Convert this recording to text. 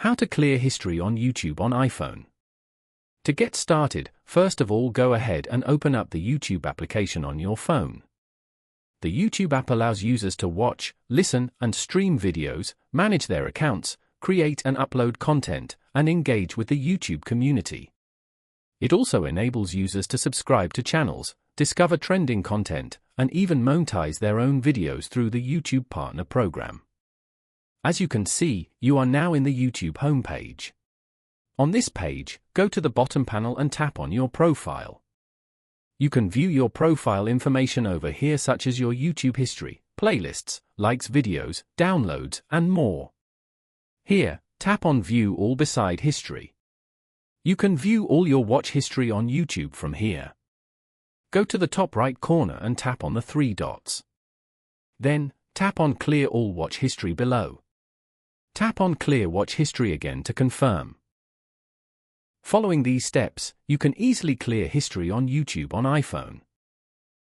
How to clear history on YouTube on iPhone. To get started, first of all go ahead and open up the YouTube application on your phone. The YouTube app allows users to watch, listen, and stream videos, manage their accounts, create and upload content, and engage with the YouTube community. It also enables users to subscribe to channels, discover trending content, and even monetize their own videos through the YouTube Partner Program. As you can see, you are now in the YouTube homepage. On this page, go to the bottom panel and tap on your profile. You can view your profile information over here, such as your YouTube history, playlists, likes, videos, downloads, and more. Here, tap on View All beside History. You can view all your watch history on YouTube from here. Go to the top right corner and tap on the three dots. Then, tap on Clear All Watch History below. Tap on Clear Watch History again to confirm. Following these steps, you can easily clear history on YouTube on iPhone.